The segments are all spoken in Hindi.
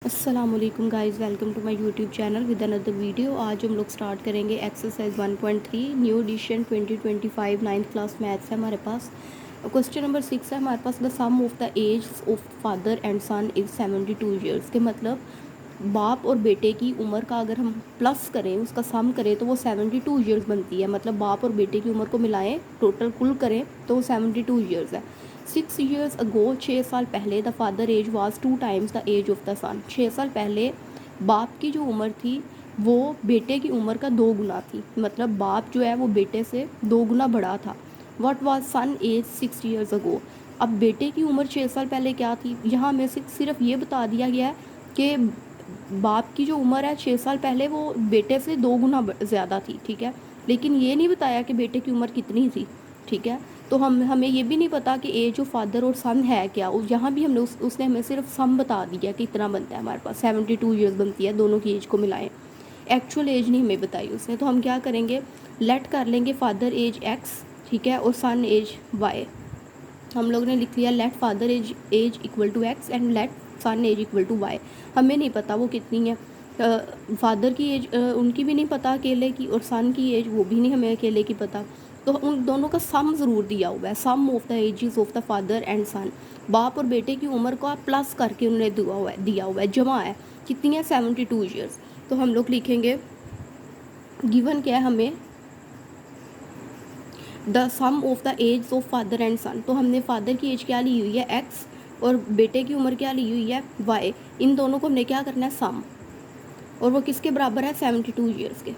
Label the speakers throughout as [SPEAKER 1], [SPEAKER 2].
[SPEAKER 1] अस्सलामुअलैकुम guys, welcome to my YouTube channel with another video. आज हम लोग स्टार्ट करेंगे exercise 1.3 new edition 2025 ninth class maths है हमारे पास। क्वेश्चन नंबर 6 है हमारे पास। The sum of the age of father and son is 72 years. के मतलब बाप और बेटे की उम्र का अगर हम प्लस करें, उसका सम करें तो वो 72 ईयर्स बनती है। मतलब बाप और बेटे की उम्र को मिलाएं, टोटल कुल करें तो वो 72 ईयर्स है। 6 years ago, 6 साल पहले, the father age was 2 times the age of the son. 6 साल पहले बाप की जो उम्र थी वो बेटे की उम्र का 2 गुना थी। मतलब बाप जो है वो बेटे से 2 गुना बड़ा था। What was son age 6 years ago। अब बेटे की उम्र 6 साल पहले क्या थी, यहाँ में सिर्फ ये बता दिया गया है कि बाप की जो उम्र है 6 साल पहले वो बेटे से 2 गुना ज़्यादा थी, ठीक है। लेकिन ये नहीं बताया कि बेटे की उम्र कितनी थी, ठीक है। तो हमें ये भी नहीं पता कि एज ऑफ फादर और सन है क्या। यहाँ भी हमने उसने हमें सिर्फ सम बता दिया कि इतना बनता है हमारे पास, 72 ईयर्स बनती है दोनों की एज को मिलाएं। एक्चुअल एज नहीं हमें बताई उसने। तो हम क्या करेंगे, लेट कर लेंगे फादर एज एक्स, ठीक है, और सन एज वाई। हम लोग ने लिख लिया let father age equal to X and let son age equal to Y. हमें नहीं पता वो कितनी है। फादर की एज उनकी भी नहीं पता अकेले की, और सन की एज वो भी नहीं हमें अकेले की पता। तो उन दोनों का सम ज़रूर दिया हुआ है, sum of the ages of the father and son. बाप और बेटे की उम्र को आप प्लस करके उन्होंने दिया हुआ है, जमा है। कितनी है, 72 ईयर्स। तो हम लोग लिखेंगे गिवन क्या है हमें, the sum of the age of father and son. तो हमने फादर की एज क्या ली हुई है, एक्स, और बेटे की उम्र क्या ली हुई है, वाई। इन दोनों को हमने क्या करना है, सम, और वो किसके बराबर है, 72 ईयर्स के,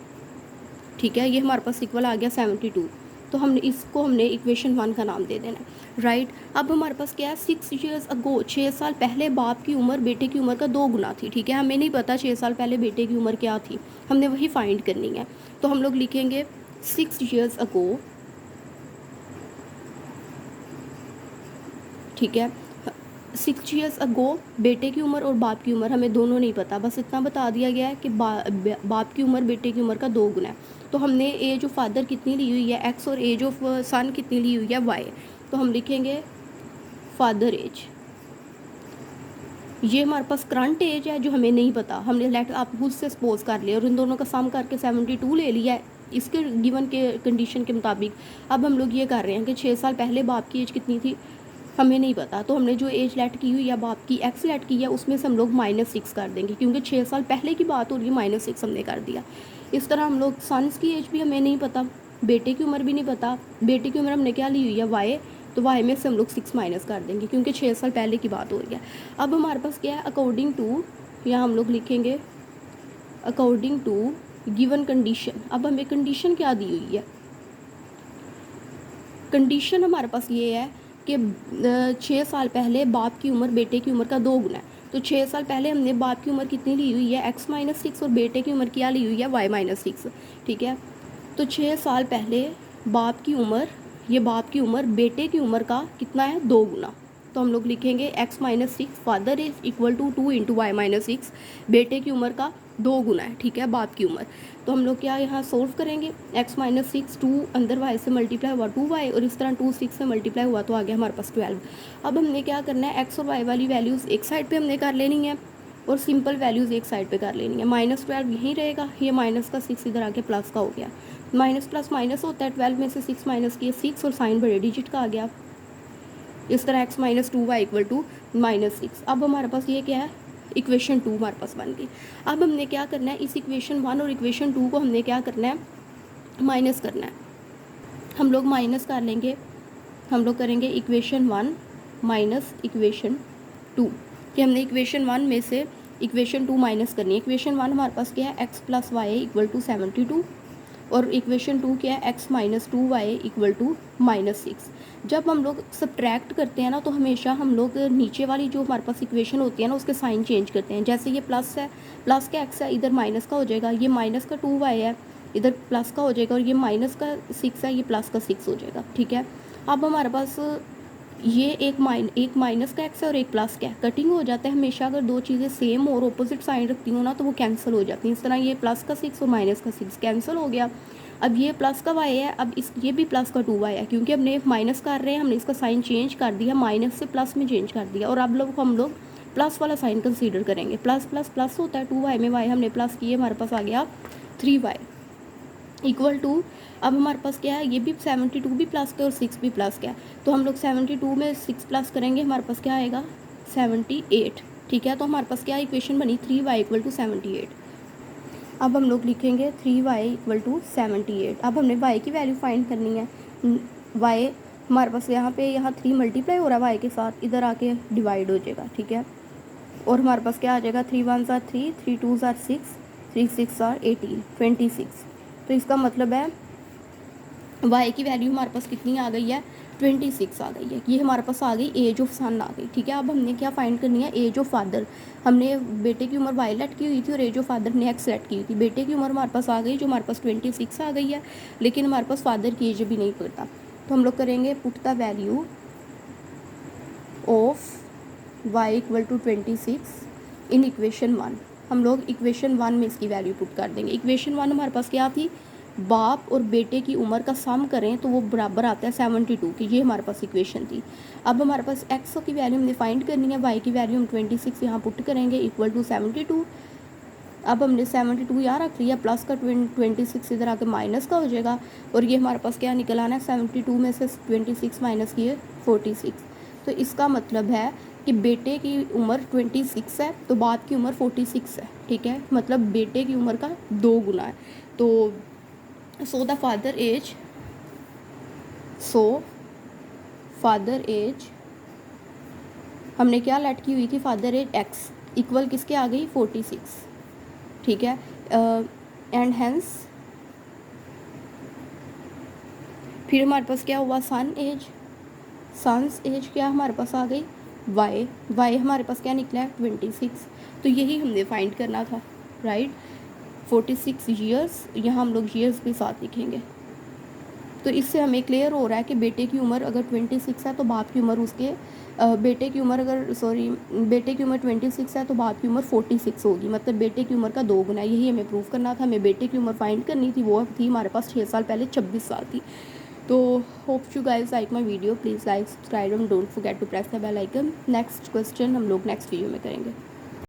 [SPEAKER 1] ठीक है। ये हमारे पास इक्वल आ गया 72। तो हमने इक्वेशन 1 का नाम दे देना है, राइट। अब हमारे पास क्या है, 6 years ago, 6 साल पहले बाप की उम्र बेटे की उम्र का 2 गुना थी, ठीक है। हमें नहीं पता 6 साल पहले बेटे की उम्र क्या थी, हमने वही फाइंड करनी है। तो हम लोग लिखेंगे 6 years ago, ठीक है। 6 years ago बेटे की उम्र और बाप की उम्र हमें दोनों नहीं पता, बस इतना बता दिया गया है कि बाप की उम्र बेटे की उम्र का 2 गुना है। तो हमने एज ऑफ फादर कितनी ली हुई है, एक्स, और एज ऑफ सन कितनी ली हुई है, वाई। तो हम लिखेंगे फादर एज, ये हमारे पास करंट एज है जो हमें नहीं पता। हमने लेट आप खुद से सपोज कर लिया और इन दोनों का सम करके 72 ले लिया है इसके गिवन के कंडीशन के मुताबिक। अब हम लोग ये कर रहे हैं कि 6 साल पहले बाप की एज कितनी थी, हमें नहीं पता। तो हमने जो एज लेट की हुई या बाप की एक्स लेट की है उसमें से हम लोग -6 कर देंगे, क्योंकि 6 साल पहले की बात हो रही है, -6 हमने कर दिया। इस तरह हम लोग सन्स की एज भी हमें नहीं पता, बेटे की उम्र भी नहीं पता। बेटे की उम्र हमने क्या ली हुई है, वाई। तो वाई में से हम लोग 6 माइनस कर देंगे, क्योंकि 6 साल पहले की बात हो रही है। अब हमारे पास क्या है, अकॉर्डिंग टू, या हम लोग लिखेंगे अकॉर्डिंग टू गिवन कंडीशन। अब हमें कंडीशन क्या दी हुई है, कंडीशन हमारे पास ये है कि 6 साल पहले बाप की उम्र बेटे की उम्र का 2 गुना है। तो 6 साल पहले हमने बाप की उम्र कितनी ली हुई है, x-6, और बेटे की उम्र क्या ली हुई है, y-6, ठीक है। तो 6 साल पहले बाप की उम्र, ये बाप की उम्र बेटे की उम्र का कितना है, 2 गुना। तो हम लोग लिखेंगे x-6 father is equal to 2 into y-6, बेटे की उम्र का 2 गुना है, ठीक है, बाप की उम्र। तो हम लोग क्या यहाँ सोल्व करेंगे, x-6, 2 अंदर y से मल्टीप्लाई हुआ 2y, और इस तरह 2 6 से मल्टीप्लाई हुआ तो आ गया हमारे पास 12। अब हमने क्या करना है, x और y वाली वैल्यूज़ एक साइड पे हमने कर लेनी है और सिंपल वैल्यूज़ एक साइड पे कर लेनी है। -12 यहीं रहेगा, ये माइनस का 6 इधर आके प्लस का हो गया। माइनस प्लस माइनस होता है, 12 में से 6 माइनस किए 6, और साइन बड़े डिजिट का आ गया। इस तरह x-2y इक्वल टू -6। अब हमारे पास ये क्या है, इक्वेशन 2 हमारे पास बन गई। अब हमने क्या करना है, इस इक्वेशन 1 और इक्वेशन 2 को हमने क्या करना है, माइनस करना है। हम लोग माइनस कर लेंगे, हम लोग करेंगे इक्वेशन 1 माइनस इक्वेशन 2, कि हमने इक्वेशन 1 में से इक्वेशन 2 माइनस करनी है। इक्वेशन 1 हमारे पास क्या है, x + y इक्वल टू 72, और इक्वेशन 2 क्या है, x-2y इक्वल टू -6। जब हम लोग सब्ट्रैक्ट करते हैं ना, तो हमेशा हम लोग नीचे वाली जो हमारे पास इक्वेशन होती है ना उसके साइन चेंज करते हैं। जैसे ये प्लस है, प्लस का x है, इधर माइनस का हो जाएगा। ये माइनस का 2y है, इधर प्लस का हो जाएगा, और ये माइनस का 6 है, ये प्लस का 6 हो जाएगा, ठीक है। अब हमारे पास ये एक माइनस का x है और एक प्लस का है, कटिंग हो जाता है हमेशा। अगर दो चीज़ें सेम और ऑपोजिट साइन रखती हो ना तो वो कैंसिल हो जाती हैं। इस तरह ये प्लस का 6 और माइनस का 6 कैंसिल हो गया। अब ये प्लस का y है, अब ये भी प्लस का 2y है, क्योंकि हमने माइनस कर रहे हैं, हमने इसका साइन चेंज कर दिया, माइनस से प्लस में चेंज कर दिया। और अब हम लोग प्लस वाला साइन कंसीडर करेंगे, प्लस प्लस प्लस होता है, 2y में y हमने प्लस किए, हमारे पास आ गया 3y इक्वल टू, अब हमारे पास क्या है, ये भी 72 भी प्लस का और 6 भी प्लस का है, तो हम लोग 72 में 6 प्लस करेंगे, हमारे पास क्या आएगा 78, ठीक है। तो हमारे पास क्या इक्वेशन बनी 3y इक्वल टू 78। अब हम लोग लिखेंगे 3y इक्वल टू 78। अब हमने y की वैल्यू फाइंड करनी है, y हमारे पास यहाँ 3 मल्टीप्लाई हो रहा है y के साथ, इधर आके डिवाइड हो जाएगा, ठीक है। और हमारे पास क्या आ जाएगा 3 1 ज़ार 3, 3 2 ज़ार 6, 3 6 ज़ार 18, 26। तो इसका मतलब है y की वैल्यू हमारे पास कितनी आ गई है 26 आ गई है। ये हमारे पास आ गई एज ऑफ सन आ गई, ठीक है। अब हमने क्या फाइंड करनी है, एज ऑफ फादर। हमने बेटे की उम्र y लेट की हुई थी और एज ऑफ फादर ने x लेट की हुई थी। बेटे की उम्र हमारे पास आ गई जो हमारे पास 26 आ गई है, लेकिन हमारे पास फादर की एज भी नहीं पता। तो हम लोग करेंगे put the value of y equal to 26 in equation 1। हम लोग इक्वेशन 1 में इसकी वैल्यू पुट कर देंगे। इक्वेशन 1 हमारे पास क्या थी, बाप और बेटे की उम्र का सम करें तो वो बराबर आता है 72 की, ये हमारे पास इक्वेशन थी। अब हमारे पास x की वैल्यू हमने फाइंड करनी है, y की वैल्यू हम 26 यहाँ पुट करेंगे इक्वल टू 72। अब हमने 72 यहाँ रख लिया, प्लस का 26 इधर आके माइनस का हो जाएगा, और ये हमारे पास क्या निकल आना है 72 में से 26 माइनस किए 46। तो इसका मतलब है कि बेटे की उम्र 26 है तो बाप की उम्र 46 है, ठीक है। मतलब बेटे की उम्र का 2 गुना है। तो सो फादर एज हमने क्या लेट की हुई थी, फादर एज x इक्वल किसके आ गई 46, ठीक है। एंड हेंस फिर हमारे पास क्या हुआ सन्स एज क्या हमारे पास आ गई y हमारे पास क्या निकला है 26। तो यही हमने फाइंड करना था, राइट। 46 ईयर्स, यहाँ हम लोग ईयर्स के साथ लिखेंगे। तो इससे हमें क्लियर हो रहा है कि बेटे की उम्र अगर 26 है तो बाप की उम्र उसके बेटे की उम्र 26 है तो बाप की उम्र 46 होगी, मतलब बेटे की उम्र का 2 गुना है। यही हमें प्रूव करना था। हमें बेटे की उम्र फाइंड करनी थी, वो थी हमारे पास 6 साल पहले 26 साल थी। तो hope you guys like my video, please like subscribe and don't forget to press the bell icon. Next question हम लोग नेक्स्ट वीडियो में करेंगे।